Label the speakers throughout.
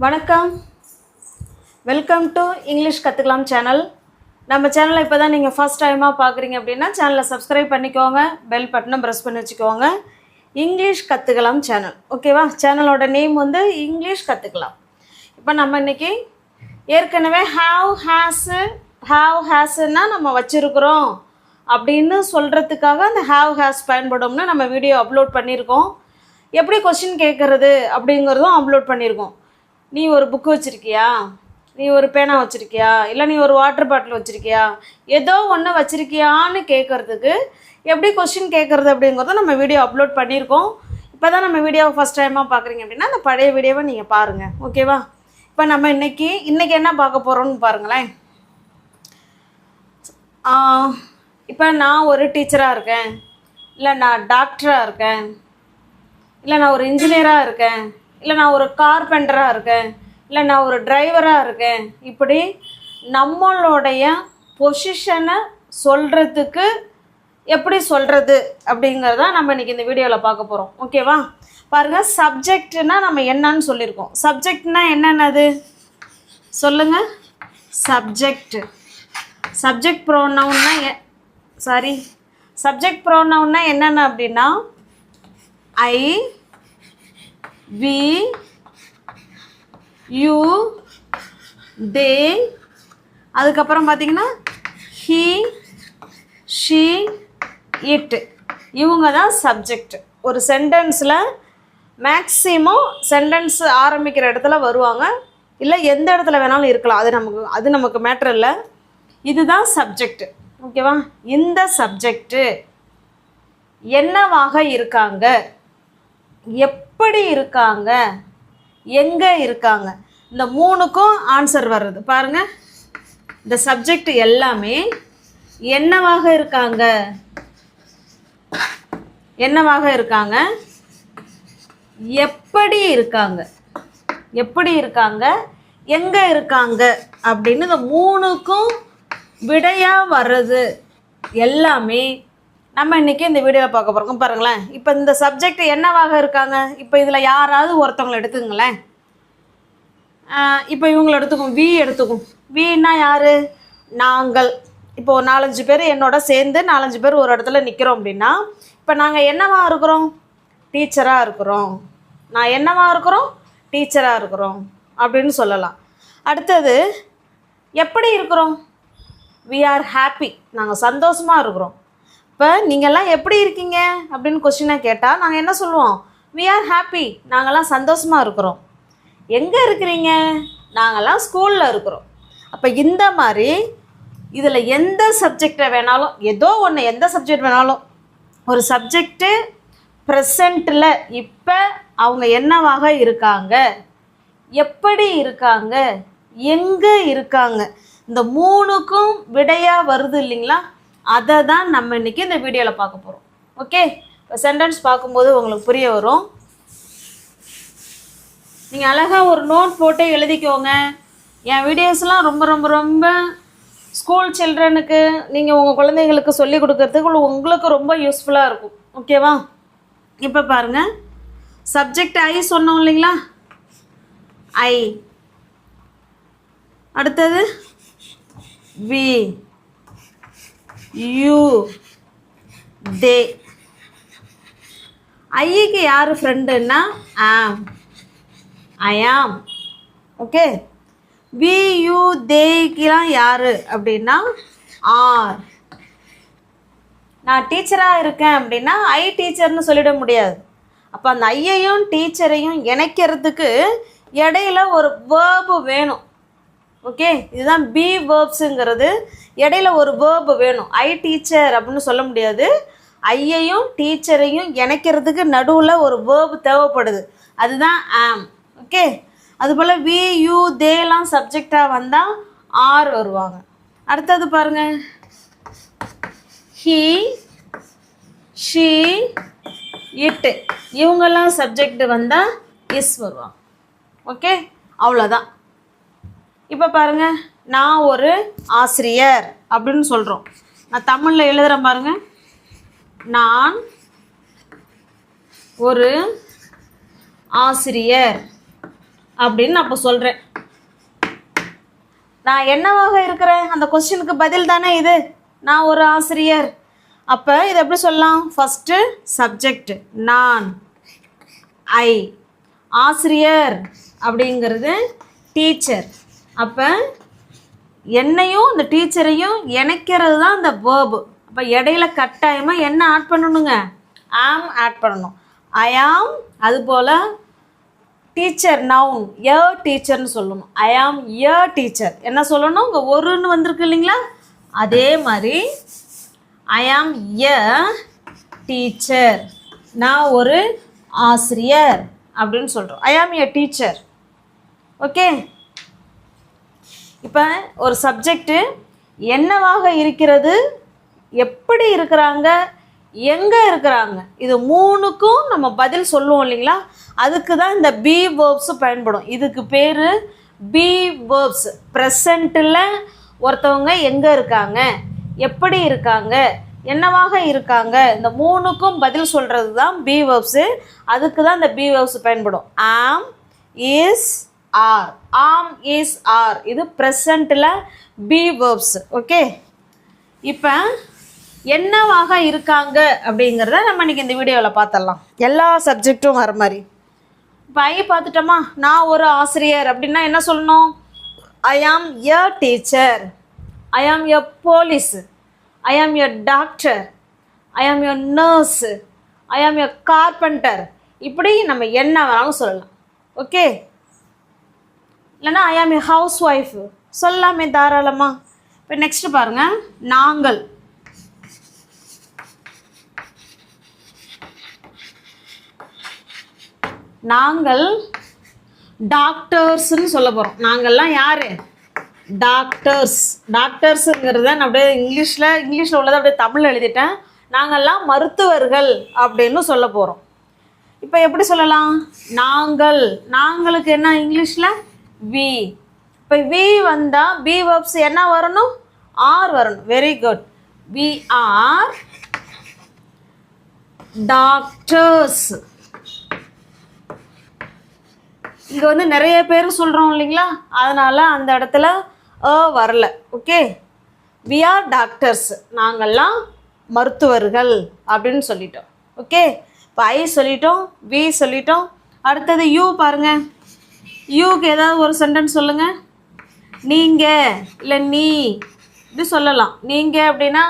Speaker 1: வணக்கம், welcome to English கற்றுக்கலாம் channel. நம்ம சேனலை இப்போ தான் நீங்கள் ஃபஸ்ட் டைமாக பார்க்குறீங்க அப்படின்னா சேனலை சப்ஸ்கிரைப் பண்ணிக்கோங்க, பெல் பட்டனை ப்ரெஸ் பண்ணி வச்சுக்கோங்க. இங்கிலீஷ் கற்றுக்கலாம் சேனல், ஓகேவா? சேனலோட நேம் வந்து இங்கிலீஷ் கற்றுக்கலாம். இப்போ நம்ம இன்றைக்கி ஏற்கனவே ஹாவ் ஹேஸுன்னா நம்ம வச்சுருக்குறோம் அப்படின்னு சொல்கிறதுக்காக அந்த ஹாவ் ஹேஸ் பயன்படும்னு நம்ம வீடியோ அப்லோட் பண்ணியிருக்கோம். எப்படி கொஸ்டின் கேட்குறது அப்படிங்கிறதும் அப்லோட் பண்ணியிருக்கோம். நீ ஒரு புக்கு வச்சுருக்கியா, நீ ஒரு பேனா வச்சுருக்கியா, இல்லை நீ ஒரு வாட்டர் பாட்டில் வச்சுருக்கியா, ஏதோ ஒன்று வச்சுருக்கியான்னு கேட்குறதுக்கு எப்படி கொஸ்டின் கேட்குறது அப்படிங்கிறதும் நம்ம வீடியோ அப்லோட் பண்ணியிருக்கோம். இப்போ தான் நம்ம வீடியோவை ஃபஸ்ட் டைமாக பார்க்குறீங்க அப்படின்னா அந்த பழைய வீடியோவை நீங்கள் பாருங்கள், ஓகேவா? இப்போ நம்ம இன்றைக்கி என்ன பார்க்க போகிறோம்னு பாருங்களேன். இப்போ நான் ஒரு டீச்சராக இருக்கேன், இல்லை நான் டாக்டராக இருக்கேன், இல்லை நான் ஒரு இன்ஜினியராக இருக்கேன், இல்லை நான் ஒரு கார்பெண்டராக இருக்கேன், இல்லை நான் ஒரு டிரைவராக இருக்கேன். இப்படி நம்மளுடைய பொசிஷனை சொல்கிறதுக்கு எப்படி சொல்கிறது அப்படிங்கிறத நம்ம இன்றைக்கி இந்த வீடியோவில் பார்க்க போகிறோம், ஓகேவா? பாருங்கள், சப்ஜெக்ட்னா நம்ம என்னன்னு சொல்லியிருக்கோம். சப்ஜெக்ட்னா என்னென்னது சொல்லுங்கள். சப்ஜெக்ட் ப்ரோனவுன்னா சப்ஜெக்ட் ப்ரோனவுன்னா என்னென்ன அப்படின்னா ஐ, வி, யூ, தே, அதுக்கப்புறம் பார்த்திங்கன்னா ஹீ, ஷீ, இட், இவங்க தான் சப்ஜெக்ட். ஒரு சென்டென்ஸில் மேக்ஸிமம் சென்டென்ஸ் ஆரம்பிக்கிற இடத்துல வருவாங்க, இல்லை எந்த இடத்துல வேணாலும் இருக்கலாம், அது நமக்கு மேட்ரு இல்லை. இதுதான் சப்ஜெக்ட், ஓகேவா? இந்த சப்ஜெக்டு என்னவாக இருக்காங்க, எப்படி இருக்காங்க, எங்கே இருக்காங்க, இந்த மூணுக்கும் ஆன்சர் வர்றது. பாருங்கள், இந்த சப்ஜெக்ட் எல்லாமே என்னவாக இருக்காங்க, எப்படி இருக்காங்க, எங்கே இருக்காங்க அப்படின்னு இந்த மூணுக்கும் விடையாக வர்றது எல்லாமே நம்ம இன்றைக்கி இந்த வீடியோவில் பார்க்க போகிறோம். பாருங்களேன், இப்போ இந்த சப்ஜெக்ட் என்னவாக இருக்காங்க. இப்போ இதில் யாராவது ஒருத்தவங்களை எடுத்துக்கங்களேன். இப்போ இவங்களை எடுத்துக்கும், வி எடுத்துக்கும். வின்னா யார்? நாங்கள். இப்போ 4-5 பேர் என்னோட சேர்ந்து 4-5 பேர் ஒரு இடத்துல நிற்கிறோம் அப்படின்னா இப்போ நாங்கள் என்னவாக இருக்கிறோம்? டீச்சராக இருக்கிறோம். நான் என்னவாக இருக்கிறோம்? டீச்சராக இருக்கிறோம் அப்படின்னு சொல்லலாம். அடுத்தது எப்படி இருக்கிறோம்? வி ஆர் ஹாப்பி, நாங்கள் சந்தோஷமாக இருக்கிறோம். இப்போ நீங்கள்லாம் எப்படி இருக்கீங்க அப்படின்னு கொஸ்டினை கேட்டால் நாங்கள் என்ன சொல்லுவோம்? வி ஆர் ஹாப்பி, நாங்கள்லாம் சந்தோஷமாக இருக்கிறோம். எங்கே இருக்கிறீங்க? நாங்கள்லாம் ஸ்கூலில் இருக்கிறோம். அப்போ இந்த மாதிரி இதில் எந்த சப்ஜெக்டை வேணாலும், ஏதோ ஒன்று, எந்த சப்ஜெக்ட் வேணாலும், ஒரு சப்ஜெக்டு ப்ரெசண்ட்டில் இப்போ அவங்க என்னவாக இருக்காங்க, எப்படி இருக்காங்க, எங்கே இருக்காங்க, இந்த மூணுக்கும் விடையாக வருது இல்லைங்களா? அதை தான் நம்ம இன்றைக்கி இந்த வீடியோவில் பார்க்க போகிறோம், ஓகே? இப்போ சென்டென்ஸ் பார்க்கும்போது உங்களுக்கு புரிய வரும். நீங்கள் அழகாக ஒரு நோட் போட்டு எழுதிக்கோங்க. என் வீடியோஸ்லாம் ரொம்ப ரொம்ப ரொம்ப ஸ்கூல் சில்ட்ரனுக்கு, நீங்கள் உங்கள் குழந்தைங்களுக்கு சொல்லி கொடுக்கறதுக்கு உங்களுக்கு ரொம்ப யூஸ்ஃபுல்லாக இருக்கும், ஓகேவா? இப்போ பாருங்கள், சப்ஜெக்ட் ஐ சொன்னோம் இல்லைங்களா? ஐ. அடுத்தது வி, யூ, தே. ஐக்கு யார் ஃப்ரெண்டுன்னா ஆம், ஐ ஆம், ஓகே? வி, யூ, தேக்கெலாம் யார் அப்படின்னா ஆர். நான் டீச்சராக இருக்கேன் அப்படின்னா ஐ டீச்சர்னு சொல்லிட முடியாது. அப்போ அந்த ஐயையும் டீச்சரையும் இணைக்கிறதுக்கு இடையில ஒரு வேர்பு வேணும், ஓகே? இதுதான் பி வேர்ப்ஸுங்கிறது. இடையில ஒரு வேர்பு வேணும். ஐ டீச்சர் அப்படின்னு சொல்ல முடியாது. ஐயையும் டீச்சரையும் இணைக்கிறதுக்கு நடுவில் ஒரு வேர்பு தேவைப்படுது, அதுதான் ஆம், ஓகே? அதுபோல் வி, யூ, தேலாம் சப்ஜெக்டாக வந்தால் ஆர் வருவாங்க. அடுத்தது பாருங்கள், ஹீ, ஷீ, இட், இவங்கெல்லாம் சப்ஜெக்ட் வந்தால் இஸ் வருவாங்க, ஓகே? அவ்வளோதான். இப்போ பாருங்கள், நான் ஒரு ஆசிரியர் அப்படின்னு சொல்கிறோம். நான் தமிழில் எழுதுகிறேன் பாருங்கள். நான் ஒரு ஆசிரியர் அப்படின்னு நான் இப்போ சொல்கிறேன். நான் என்னவாக இருக்கிறேன்? அந்த கொஸ்டினுக்கு பதில் தானே இது. நான் ஒரு ஆசிரியர். அப்போ இதை எப்படி சொல்லலாம்? ஃபஸ்ட்டு சப்ஜெக்ட் நான், ஐ. ஆசிரியர் அப்படிங்கிறது டீச்சர். அப்போ என்னையும் இந்த டீச்சரையும் இணைக்கிறது தான் இந்த வேர்பு. அப்போ இடையில கட்டாயமாக என்ன ஆட் பண்ணணுங்க? ஆம் ஆட் பண்ணணும். ஐ ஆம். அதுபோல் டீச்சர் நவுன் எ டீச்சர்னு சொல்லணும். ஐ ஆம் எ டீச்சர் என்ன சொல்லணும்? இங்கே ஒருன்னு வந்திருக்கு இல்லைங்களா? அதே மாதிரி ஐ ஆம் எ டீச்சர், நான் ஒரு ஆசிரியர் அப்படின்னு சொல்கிறோம். ஐ ஆம் எ டீச்சர். ஓகே. இப்போ ஒரு சப்ஜெக்டு என்னவாக இருக்கிறது, எப்படி இருக்கிறாங்க, எங்கே இருக்கிறாங்க, இது மூணுக்கும் நம்ம பதில் சொல்லுவோம் இல்லைங்களா? அதுக்கு தான் இந்த பி வேர்ப்ஸ் பயன்படும். இதுக்கு பேர் பி வேர்ப்ஸ். ப்ரெசண்ட்டில் ஒருத்தவங்க எங்கே இருக்காங்க, எப்படி இருக்காங்க, என்னவாக இருக்காங்க, இந்த மூணுக்கும் பதில் சொல்கிறது தான் பி வேர்ப்ஸு. அதுக்கு தான் இந்த பி வேர்ப்ஸ் பயன்படும். ஆம், இஸ், ஆர். ஆம், இஸ், ஆர் இது ப்ரெசண்ட்டில் பி வேர்ப்ஸ். ஓகே. இப்போ என்னவாக இருக்காங்க அப்படிங்கிறத நம்ம இன்றைக்கி இந்த வீடியோவில் பார்த்துடலாம். எல்லா சப்ஜெக்டும் வர மாதிரி. இப்போ ஐ பார்த்துட்டோமா? நான் ஒரு ஆசிரியர் அப்படின்னா என்ன சொல்லணும்? ஐ ஆம் எ டீச்சர், ஐ ஆம் எ போலீஸ், ஐ ஆம் எ டாக்டர், ஐ ஆம் எ நர்ஸு, ஐ ஆம் எ கார்பெண்டர். இப்படி நம்ம என்ன வேணாலும் சொல்லலாம். ஓகே. இல்லைன்னா ஐ ஆம் எ ஹவுஸ் ஒய்ஃபு சொல்லாமே தாராளமாக. இப்போ நெக்ஸ்ட்டு பாருங்கள், நாங்கள். நாங்கள் டாக்டர்ஸ்ன்னு சொல்ல போகிறோம். நாங்கள்லாம் யார்? டாக்டர்ஸ். டாக்டர்ஸுங்கிறத நான் அப்படியே இங்கிலீஷில் உள்ளதை அப்படியே தமிழில் எழுதிட்டேன். நாங்கள்லாம் மருத்துவர்கள் அப்படின்னு சொல்ல போகிறோம். இப்போ எப்படி சொல்லலாம்? நாங்களுக்கு என்ன இங்கிலீஷில்? வி. இப்போ வி வந்தால் பி வேர்ப்ஸ் என்ன வரணும்? ஆர் வரணும். Very good. We are doctors. இங்கே வந்து நிறைய பேர் சொல்கிறோம் இல்லைங்களா? அதனால் அந்த இடத்துல வரல. ஓகே. வி ஆர் டாக்டர்ஸ், நாங்கள்லாம் மருத்துவர்கள் அப்படின்னு சொல்லிட்டோம். ஓகே. இப்போ ஐ சொல்லிட்டோம், வி சொல்லிட்டோம். அடுத்தது யூ பாருங்கள். யூக்கு ஏதாவது ஒரு சென்டென்ஸ் சொல்லுங்கள். நீங்கள் இல்லை நீ இப்படி சொல்லலாம். நீங்கள் அப்படின்னா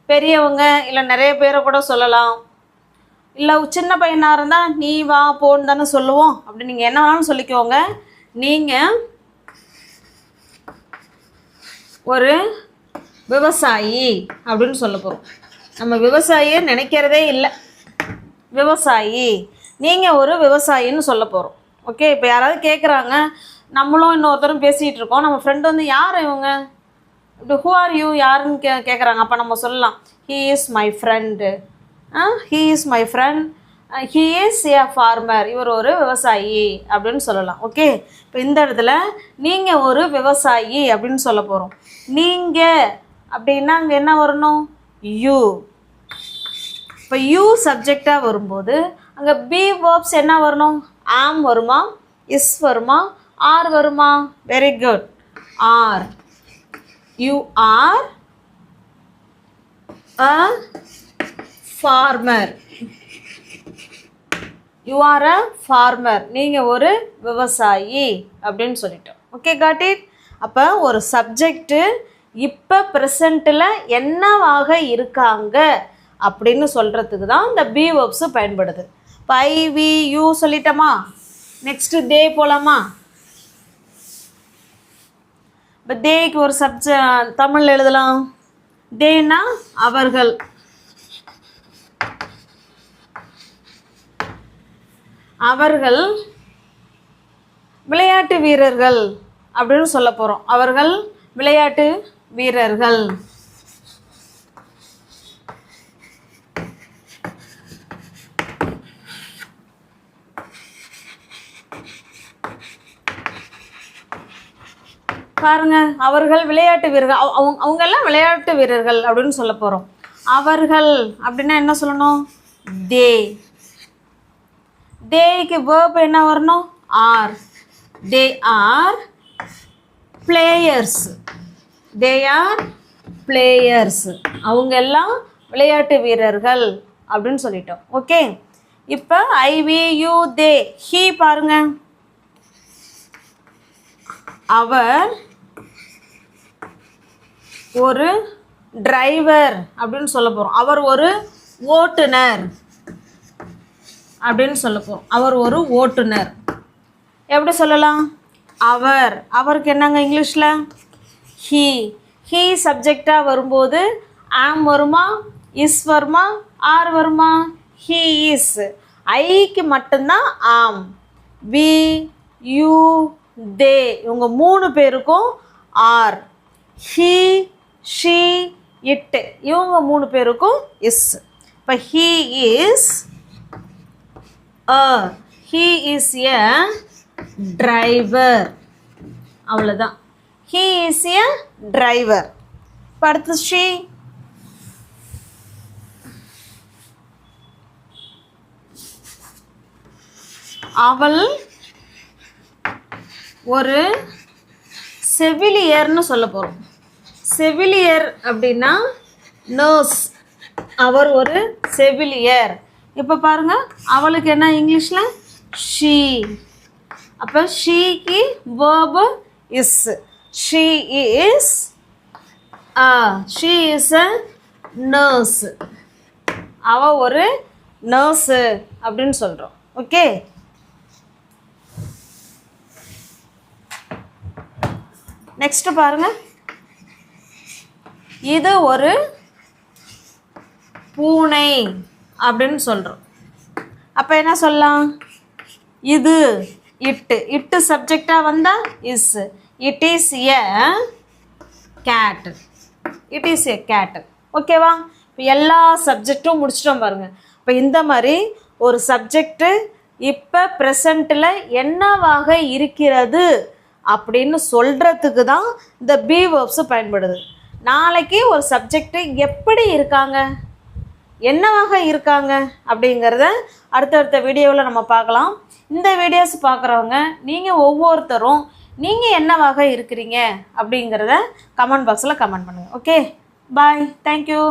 Speaker 1: பெரியவங்க இல்லை நிறைய பேரை கூட சொல்லலாம். இல்லை சின்ன பையனாக இருந்தால் நீ வா போன்னு தானே சொல்லுவோம். அப்படி நீங்கள் என்ன வேணாலும் சொல்லிக்கோங்க. நீங்கள் ஒரு விவசாயி அப்படின்னு சொல்ல போகிறோம். நம்ம விவசாயியை நினைக்கிறதே இல்லை. விவசாயி, நீங்கள் ஒரு விவசாயின்னு சொல்ல போகிறோம். ஓகே. இப்போ யாராவது கேட்குறாங்க, நம்மளும் இன்னொருத்தரும் பேசிகிட்டு இருக்கோம், நம்ம ஃப்ரெண்டு வந்து யார் இவங்க, இப்படி ஹூ ஆர் யூ யாருன்னு கேட்குறாங்க. அப்போ நம்ம சொல்லலாம் he is my friend, he is my friend, he is a farmer, இவர் ஒரு விவசாயி அப்படின்னு சொல்லலாம். ஓகே. இப்போ இந்த இடத்துல நீங்கள் ஒரு விவசாயி அப்படின்னு சொல்ல போகிறோம். நீங்கள் அப்படின்னா அங்கே என்ன வரணும்? யூ. இப்போ யூ சப்ஜெக்டாக வரும்போது அங்கே பி வேர்ப்ஸ் என்ன வரணும்? ஆம் வருமா, இஸ் வருமா, ஆர் வருமா? Very good. Are. You are a farmer. You are a farmer, நீங்கள் ஒரு விவசாயி அப்படின்னு சொல்லிட்டோம். Okay, got it. அப்போ ஒரு சப்ஜெக்டு இப்போ ப்ரெசண்ட்டில் என்னவாக இருக்காங்க அப்படின்னு சொல்கிறதுக்கு தான் இந்த பி வேர்ப்ஸு பயன்படுது. இப்போ ஐ, வி, யூ சொல்லிட்டோமா? நெக்ஸ்ட்டு தே போகலாமா? இப்போ தேக்கு ஒரு தமிழ் எழுதலாம். தேனா அவர்கள். அவர்கள் விளையாட்டு வீரர்கள் அப்படின்னு சொல்ல போகிறோம். அவர்கள் விளையாட்டு வீரர்கள். பாருங்க, அவர்கள் விளையாட்டு வீரர்கள். அவங்க எல்லாம் விளையாட்டு வீரர்கள் அப்படின்னு சொல்ல போகிறோம். அவர்கள் அப்படின்னா என்ன சொல்லணும்? தே. தேக்கு வேர்ப் என்ன வரணும்? Are. They are players. They are players. அவங்க எல்லாம் விளையாட்டு வீரர்கள் அப்படின்னு சொல்லிட்டோம். ஓகே, இப்போ I we you they. He பாருங்க, அவர் ஒரு டிரைவர் அப்படின்னு சொல்ல போகிறோம். அவர் ஒரு ஓட்டுநர் அப்படின்னு சொல்ல போகிறோம். அவர் ஒரு ஓட்டுநர். எப்படி சொல்லலாம்? அவர். அவருக்கு என்னங்க இங்கிலீஷில்? ஹீ. ஹீ சப்ஜெக்டாக வரும்போது ஆம் வருமா, இஸ் வருமா, ஆர் வருமா? He is. ஐக்கு மட்டும்தான் ஆம். வி யூ தே இவங்க 3 பேருக்கும் ஆர். ஹீ ஷீ இட் இவங்க 3 பேருக்கும் இஸ். இப்போ ஹீ இஸ் எ டிரைவர். அவ்வளோதான். He is a driver. இப்போ அடுத்து ஷீ. அவள் ஒரு செவிலியர்னு சொல்ல போகிறோம். செவிலியர் அப்படின்னா நர்ஸ். அவர் ஒரு செவிலியர். இப்போ பாருங்க, அவளுக்கு என்ன இங்கிலீஷில்? ஷீ. அப்போ ஷீக்கு verb is. She is a nurse. அவ ஒரு நர்ஸு அப்படின்னு சொல்கிறோம். ஓகே, நெக்ஸ்ட்டு பாருங்க, இது ஒரு பூனை அப்படின்னு சொல்கிறோம். அப்போ என்ன சொல்லலாம்? இது இட்டு சப்ஜெக்டாக வந்தால் is. It is a gate. It is a gate. ஓகேவா? இப்போ எல்லா சப்ஜெக்டும் முடிச்சிட்டோம் பாருங்கள். இப்போ இந்த மாதிரி ஒரு சப்ஜெக்டு இப்போ ப்ரெசண்ட்டில் என்னவாக இருக்கிறது அப்படின்னு சொல்கிறதுக்கு தான் இந்த பி வேர்ப்ஸு பயன்படுது. நாளைக்கு ஒரு சப்ஜெக்டு எப்படி இருக்காங்க, என்னவாக இருக்காங்க அப்படிங்கிறத அடுத்தடுத்த வீடியோவில் நம்ம பார்க்கலாம். இந்த வீடியோஸ் பார்க்குறவங்க நீங்கள் ஒவ்வொருத்தரும் நீங்கள் என்னவாக இருக்கிறீங்க அப்படிங்கிறத கமெண்ட் பாக்ஸில் கமெண்ட் பண்ணுங்கள். ஓகே, பாய், தேங்க்யூ.